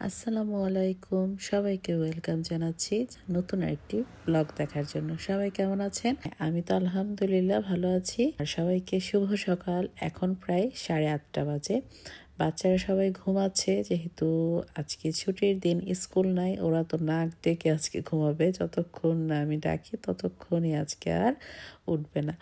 আসসালামু আলাইকুম, সবাইকে ওয়েলকাম জানাচ্ছি নতুন একটি ব্লগ দেখার জন্য। সবাই কেমন আছেন? আমি তো আলহামদুলিল্লাহ ভালো আছি। আর সবাইকে শুভ সকাল। এখন প্রায় 8:30 বাজে। বাচ্চারা সবাই ঘুমাচ্ছে, যেহেতু আজকে ছুটির দিন, স্কুল নাই। ওরা তো নাক ডেকে আজকে ঘুমাবে, যতক্ষণ না আমি ডাকি ততক্ষণই আজকে আর উঠবে না।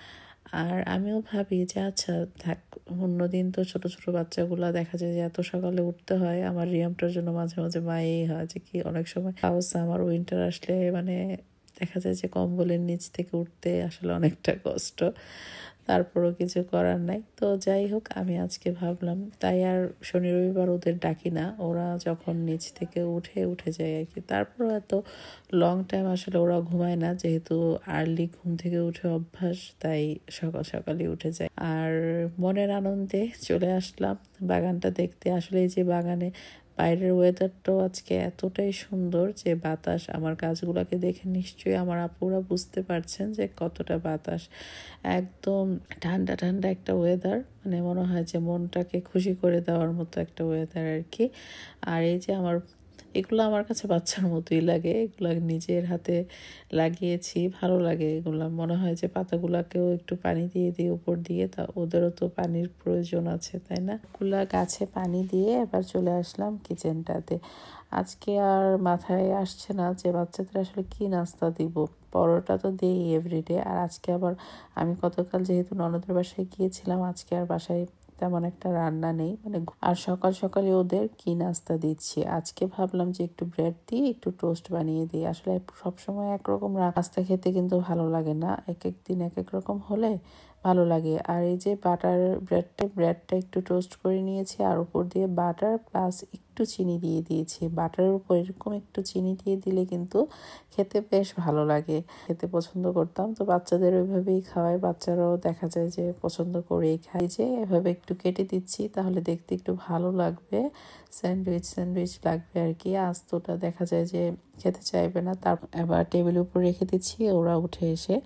আর আমিও ভাবি যে আচ্ছা থাক, অন্যদিন তো ছোট ছোট বাচ্চাগুলা দেখা যায় যে এত সকালে উঠতে হয়। আমার রিয়ামটার জন্য মাঝে মাঝে মায়েই হয় যে কি অনেক সময় আমার উইন্টার আসলে মানে দেখা যায় যে কম্বলের নিচ থেকে উঠতে আসলে অনেকটা কষ্ট, তারপরও কিছু করার নাই। তো যাই হোক, আমি আজকে ভাবলাম তাই আর শনি রবিবার ওদের ডাকি না, ওরা যখন নিচ থেকে উঠে যায় আর কি। তারপরও এত লং টাইম আসলে ওরা ঘুমায় না, যেহেতু আর্লি ঘুম থেকে উঠে অভ্যাস, তাই সকাল সকালই উঠে যায়। আর মনের আনন্দে চলে আসলাম বাগানটা দেখতে। আসলে এই যে বাগানে বাইরের ওয়েদারটাও আজকে এতটাই সুন্দর যে বাতাস, আমার গাছগুলোকে দেখে নিশ্চয়ই আমার আপুরা বুঝতে পারছেন যে কতটা বাতাস। একদম ঠান্ডা ঠান্ডা একটা ওয়েদার, মানে মনে হয় যে মনটাকে খুশি করে দেওয়ার মতো একটা ওয়েদার আর কি। আর এই যে এগুলো আমার কাছে বাচ্চার মতোই লাগে, এগুলো নিজের হাতে লাগিয়েছি, ভালো লাগে এগুলো। মনে হয় যে পাতাগুলাকেও একটু পানি দিয়ে দিয়ে উপর দিয়ে, তা ওদেরও তো পানির প্রয়োজন আছে, তাই না? এগুলা গাছে পানি দিয়ে এবার চলে আসলাম কিচেনটাতে। আজকে আর মাথায় আসছে না যে বাচ্চাদের আসলে কি নাস্তা দিব। পরোটা তো দিই এভরিডে, আর আজকে আবার আমি গতকাল যেহেতু ননদের বাসায় গিয়েছিলাম, আজকে আর বাসায় তেমন একটা রান্না নেই, মানে আর সকাল সকালে ওদের কি নাস্তা দিচ্ছি। আজকে ভাবলাম যে একটু ব্রেড দিয়ে একটু টোস্ট বানিয়ে দিই। আসলে সবসময় একরকম নাস্তা খেতে কিন্তু ভালো লাগে না, এক এক দিন এক এক রকম হলে ভালো লাগে। আর এই যে বাটার ব্রেডটা একটু টোস্ট করে নিয়েছি, আর উপর দিয়ে বাটার প্লাস একটু চিনি দিয়ে দিয়েছি। বাটারের উপর এরকম একটু চিনি দিয়ে দিলে কিন্তু খেতে বেশ ভালো লাগে, খেতে পছন্দ করতাম। তো বাচ্চাদের ওইভাবেই খাওয়াই, বাচ্চারাও দেখা যায় যে পছন্দ করেই খায়। যে এভাবে একটু কেটে দিচ্ছি, তাহলে দেখতে একটু ভালো লাগবে, স্যান্ডউইচ লাগবে আর কি। আস্তটা দেখা যায় যে খেতে চাইবে না। তারপর এবার টেবিলের উপর রেখে দিচ্ছি, ওরা উঠে এসে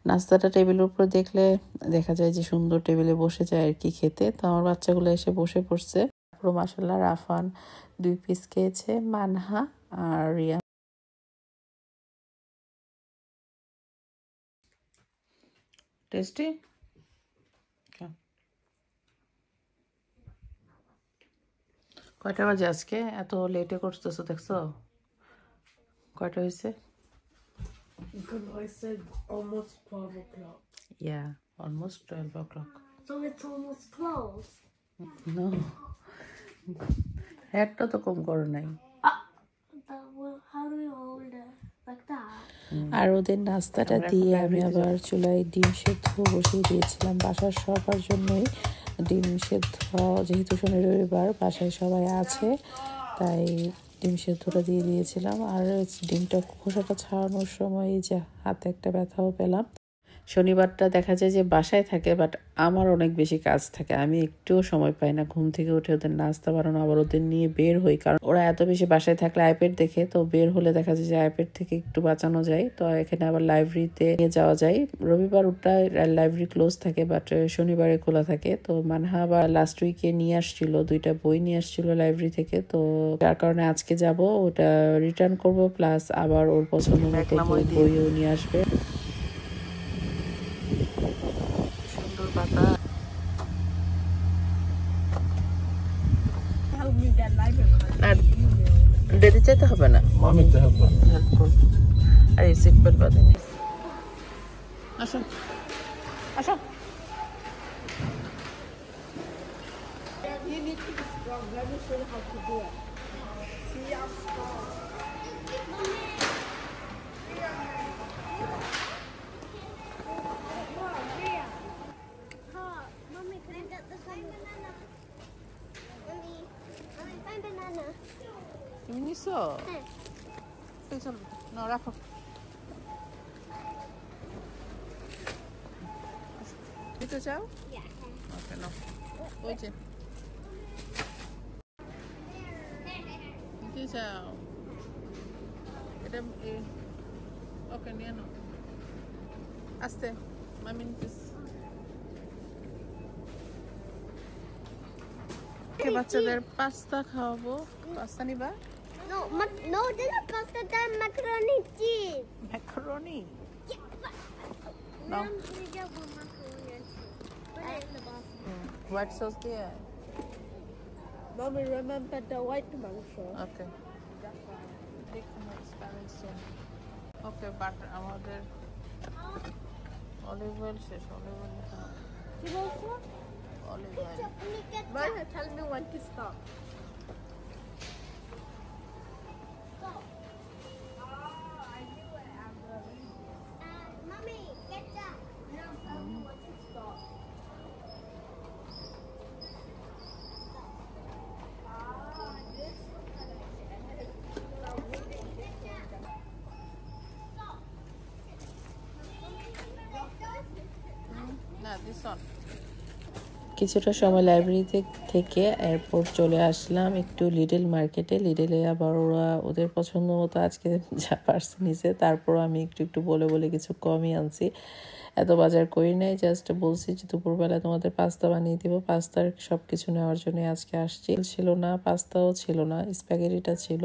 নাস্তাটা টেবিলের উপর দেখলে দেখা যায় যে সুন্দর টেবিলে বসে যায় আর কি খেতে। তো আমার বাচ্চাগুলো এসে বসে পড়ছে। পুরো মাসাল্লাহ রাফান 2 পিস খেয়েছে, মানহা আর রিয়া। টেস্টি। কয়টা বাজে আজকে? এত লেটে করতেছো দেখছো? কয়টা হয়েছে? Because I said almost 12 o'clock. Yeah, almost 12 o'clock. So it's almost 12. No, হেডটা তো কম করো নাই। How do we hold it? Like that? আর ওদের নাস্তাটা দিয়ে আমি আবার চুলায় ডিম সেদ্ধ বসিয়ে দিয়েছিলাম বাসার সবার জন্যই। ডিম সেদ্ধ, যেহেতু শনি রবিবার বাসায় সবাই আছে, তাই ডিম সেদ্ধটা দিয়ে দিয়েছিলাম। আর ডিমটা খোসাটা ছাড়ানোর সময় যে হাতে একটা ব্যথাও পেলাম। শনিবারটা দেখা যায় যে বাসায় থাকে, বাট আমার অনেক বেশি কাজ থাকে, আমি একটুও সময় পাই না ঘুম থেকে উঠে ওদের নাস্তা বানানো, আবার ওদের নিয়ে বের হই, কারণ ওরা এত বেশি বাসায় থাকলে আইপ্যাড দেখে, তো বের হলে দেখা যায় যে আইপ্যাড থেকে একটু বাঁচানো যায়। তো এখানে আবার লাইব্রেরিতে নিয়ে যাওয়া যায়। রবিবার ওটা লাইব্রেরি ক্লোজ থাকে, বাট শনিবারে খোলা থাকে। তো মানহা আবার লাস্ট উইকে নিয়ে আসছিল, 2টা বই নিয়ে আসছিল লাইব্রেরি থেকে, তো যার কারণে আজকে যাব, ওটা রিটার্ন করব, প্লাস আবার ওর পছন্দ মতো বইও নিয়ে আসবে। আর ডেতে যেতে হবে না, হেল্পফুল। আর এই সিট বেল্ট বাঁধে নি। আসো আসো। You need to be strong. Let me show you how to do it. See how strong. Mommy, can I get this one? Banana. Mommy, find banana. তুমি নিছো? চলো না, রাখো। নিতে চাও? Yeah. ওকে নাও, ওই যে নিতে চাও এটা। ওকে নিয়ে নাও, আস্তে। মামি নিতেছি। আজকে বাচ্চাদের পাস্তা খাওয়াবো। পাস্তা নিবা? No, no, this is pasta and macaroni cheese. Macaroni? Yeah, No. Mom, we just want macaroni and cheese. Put it in the basket. White sauce দিয়ে? Mommy, remember the white mango? Okay. Okay, butter আমাদের olive oil শেষ। Olive oil You want some? Olive oil. Maya, tell me when to stop. Mommy, get that. Tell me when to stop. না, this on. কিছুটা সময় library থেকে airport চলে আসলাম একটু little মার্কেটে। লিডলে আবার ওরা ওদের পছন্দ মতো আজকে যা পার্সে নিছে, তারপর আমি একটু বলে কিছু কমই আনছি। এত বাজার করি নাই, জাস্ট বলছি যে দুপুরবেলা তোমাদের পাস্তা বানিয়ে দিব। পাস্তার সব কিছু নেওয়ার জন্য আজকে আসছি। ছিল না, পাস্তাও ছিল না, স্প্যাগেটিটা ছিল,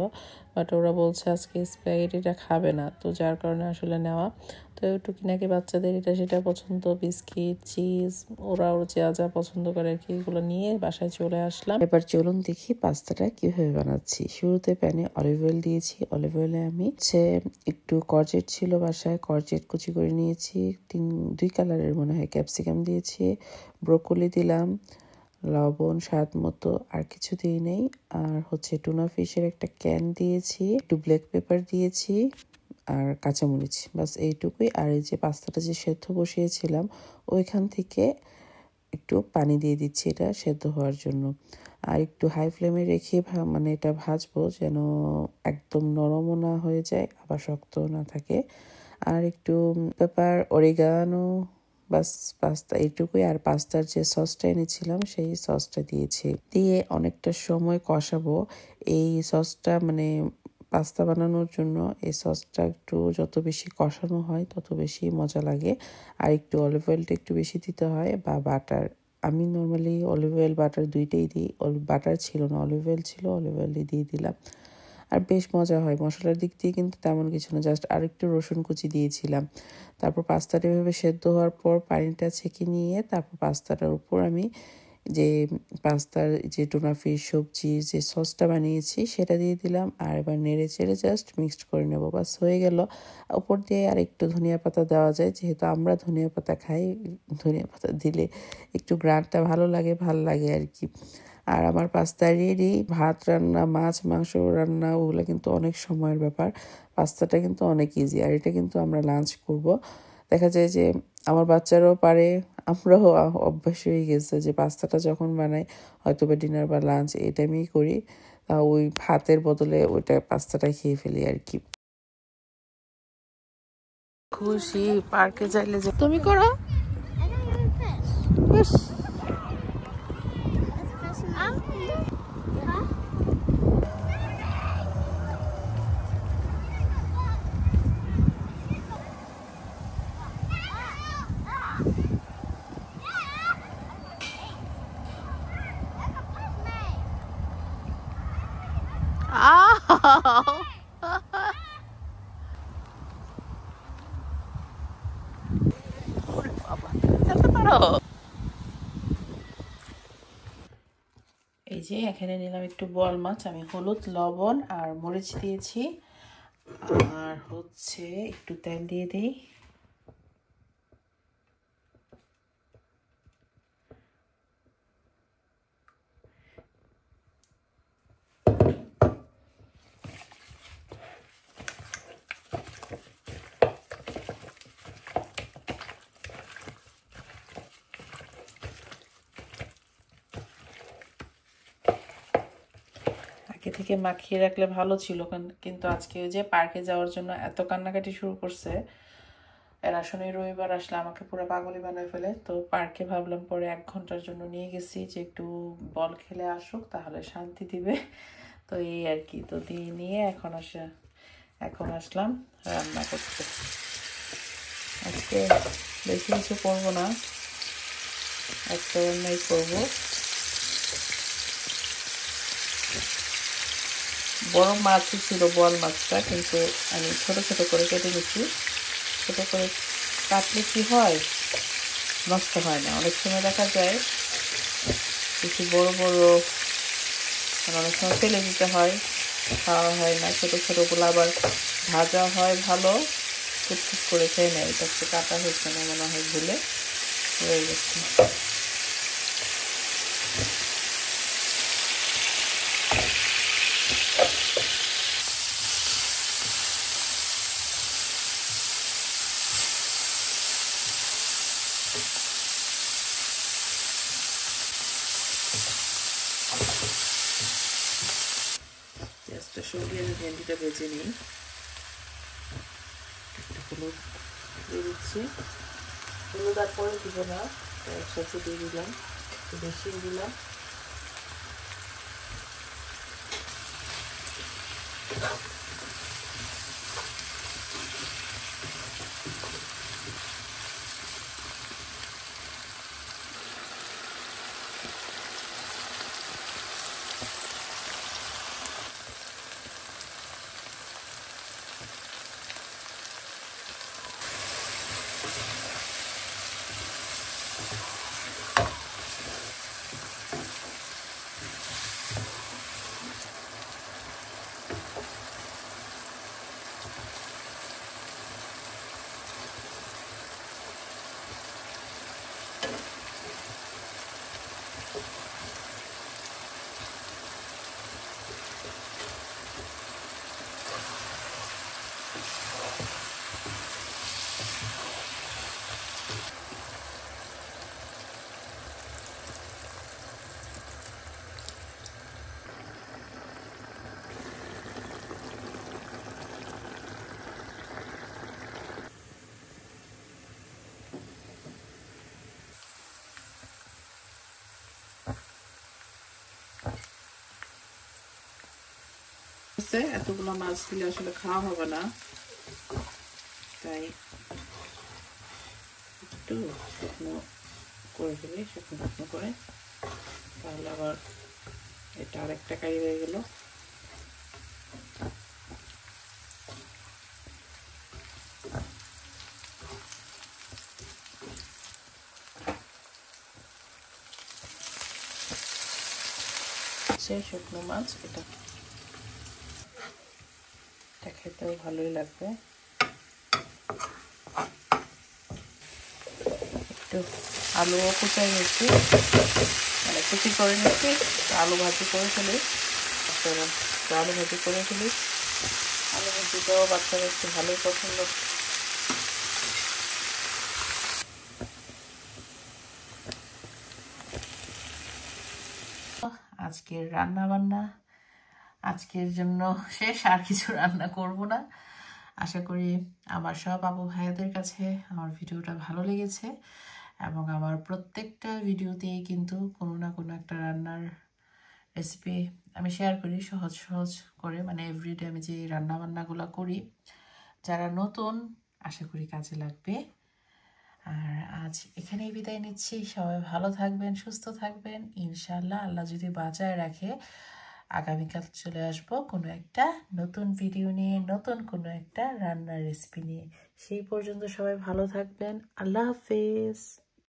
বাট ওরা বলছে আজকে স্প্যাগেটিটা খাবে না, তো যার কারণে আসলে নেওয়া। তো একটু নাকি বাচ্চাদের এটা সেটা পছন্দ, বিস্কিট, চিজ, ওরাও যা পছন্দ করে আর কি, এগুলো নিয়ে বাসায় চলে আসলাম। এবার চলুন দেখি পাস্তাটা কিভাবে বানাচ্ছি। শুরুতে প্যানে অলিভ অয়েল দিয়েছি। অলিভ অয়েলে আমি একটু কর্জেট ছিল বাসায়, কর্জেট কুচি করে নিয়েছি। 2 কালারের মনে হয় ক্যাপসিকাম দিয়েছি, ব্রোকলি দিলাম, লবণ স্বাদ মতো, আর কিছু দিই নেই। আর টুনা ফিশের একটা ক্যান দিয়েছি, একটু ব্ল্যাক পেপার দিয়েছি, আর কাঁচামরিচ, বাস এইটুকুই। আর এই যে পাস্তাটা যে সেদ্ধ বসিয়েছিলাম ওইখান থেকে একটু পানি দিয়ে দিচ্ছি এটা সেদ্ধ হওয়ার জন্য। আর একটু হাই ফ্লেমে রেখে মানে এটা ভাজবো, যেন একদম নরমও না হয়ে যায় আবার শক্তও না থাকে। আর একটু পেপার, অরিগানো, বাস পাস্তা এইটুকুই। আর পাস্তার যে সসটা এনেছিলাম সেই সসটা দিয়েছি, দিয়ে অনেকটা সময় কষাবো। এই সসটা মানে পাস্তা বানানোর জন্য এই সসটা একটু যত বেশি কষানো হয় তত বেশি মজা লাগে। আর একটু অলিভ অয়েলটা একটু বেশি দিতে হয়, বা বাটার। আমি নর্মালি অলিভ অয়েল বাটার দুইটাই দিই। বাটার ছিল না, অলিভ অয়েল ছিল, অলিভ অয়েল দিয়ে দিলাম। আর বেশ মজা হয়। মশলার দিক দিয়ে কিন্তু তেমন কিছু না, জাস্ট আর একটু রসুন কুচি দিয়েছিলাম। তারপর পাস্তাটা এভাবে সেদ্ধ হওয়ার পর পানিটা ছেঁকে নিয়ে তারপর পাস্তাটার উপর আমি যে পাস্তার যে টুনা ফিশ সবজি যে সসটা বানিয়েছি সেটা দিয়ে দিলাম। আর এবার নেড়ে চেড়ে জাস্ট মিক্সড করে নেবো, বাস হয়ে গেল। উপর দিয়ে আর একটু ধনিয়া পাতা দেওয়া যায়, যেহেতু আমরা ধনিয়া পাতা খাই, ধনিয়া পাতা দিলে একটু গ্রানটা ভালো লাগে আর কি। আর আমার পাস্তা রেডি। ভাত রান্না, মাছ মাংস রান্না ওগুলো কিন্তু অনেক সময়ের ব্যাপার, পাস্তাটা কিন্তু অনেক ইজি। আর এটা কিন্তু আমরা লাঞ্চ করব। দেখা যায় যে আমার বাচ্চারাও পারে, আমরাও অভ্যাস হয়ে গেছে যে পাস্তাটা যখন বানাই হয়তো বা ডিনার বা লাঞ্চ এই টাইমেই করি, ওই ভাতের বদলে ওইটা পাস্তাটা খেয়ে ফেলি আর কি। খুশি পার্কে যাইলে যে তুমি করো। I don't even fish. Let's fish now. Huh? এই যে এখানে নিলাম একটু বোয়াল মাছ, আমি হলুদ, লবণ আর মরিচ দিয়েছি। আর একটু তেল দিয়ে দিই। আগে থেকে মাখিয়ে রাখলে ভালো ছিল, কিন্তু আজকে ওই যে পার্কে যাওয়ার জন্য এত কান্নাকাটি শুরু করছে। এর আসলে রবিবার আসলে আমাকে পুরো পাগলি বানায় ফেলে। তো পার্কে ভাবলাম পরে 1 ঘন্টার জন্য নিয়ে গেছি যে একটু বল খেলে আসুক, তাহলে শান্তি দিবে। তো এই আর কি, তো দিয়ে নিয়ে এখন আসলাম রান্না করতে। আজকে বেশি কিছু করবো না, একটা রান্নাই করবো। বড় মাছই ছিল, বোয়াল মাছটা, কিন্তু আমি ছোট ছোট করে কেটে নিচ্ছি। ছোট করে কাটলে কি হয়, নষ্ট হয় না। অনেক সময় দেখা যায় বেশি বড় বড়, অনেক সময় ফেলে দিতে হয়, খাওয়া হয় না। ছোট ছোটগুলো আবার ভাজা হয় ভালো, টুকটুক করে খেয়ে নেয়। এটা হচ্ছে কাটা হয়েছে না মনে হয়, ভুলে হয়ে গেছে। পেঁয়াজটা সরিয়ে আমি ভেন্ডিটা ভেজে নিই। হলুদ দিয়ে দিচ্ছি, হলুদ আর পরে দিব না, একসাথে দিয়ে দিলাম, একটু বেশি দিলাম। এতগুলো মাছ দিলে আসলে খাওয়া হবে না, তাই একটু শুকনো করে ফেলি, শুকনো শুকনো করে, তাহলে আবার এটা আরেকটা কারি হয়ে গেল। শুকনো মাছ, এটা খেতেও ভালোই লাগবে। একটু আলুও কুচাই নিচ্ছি, মানে কুচি করে নিচ্ছি, আলু ভাজি করে ফেলি। আলু ভাজি করে ফেলি, আলু ভাজিটাও বাচ্চারা একটু ভালোই পছন্দ। আজকের রান্না বান্না আজকের জন্য শেষ, আর কিছু রান্না করব না। আশা করি আমার সব আপু ভাইয়াদের কাছে আমার ভিডিওটা ভালো লেগেছে, এবং আমার প্রত্যেকটা ভিডিওতেই কিন্তু কোনো না কোনো একটা রান্নার রেসিপি আমি শেয়ার করি, সহজ সহজ করে, মানে এভরিডে আমি যে রান্না বান্নাগুলো করি। যারা নতুন, আশা করি কাজে লাগবে। আর আজ এখানেই বিদায় নিচ্ছি। সবাই ভালো থাকবেন, সুস্থ থাকবেন ইনশাআল্লাহ। আল্লাহ যদি বাঁচায় রাখে, আগামীকাল চলে আসবো কোনো একটা নতুন ভিডিও নিয়ে, নতুন কোনো একটা রান্নার রেসিপি নিয়ে। সেই পর্যন্ত সবাই ভালো থাকবেন। আল্লাহ হাফেজ।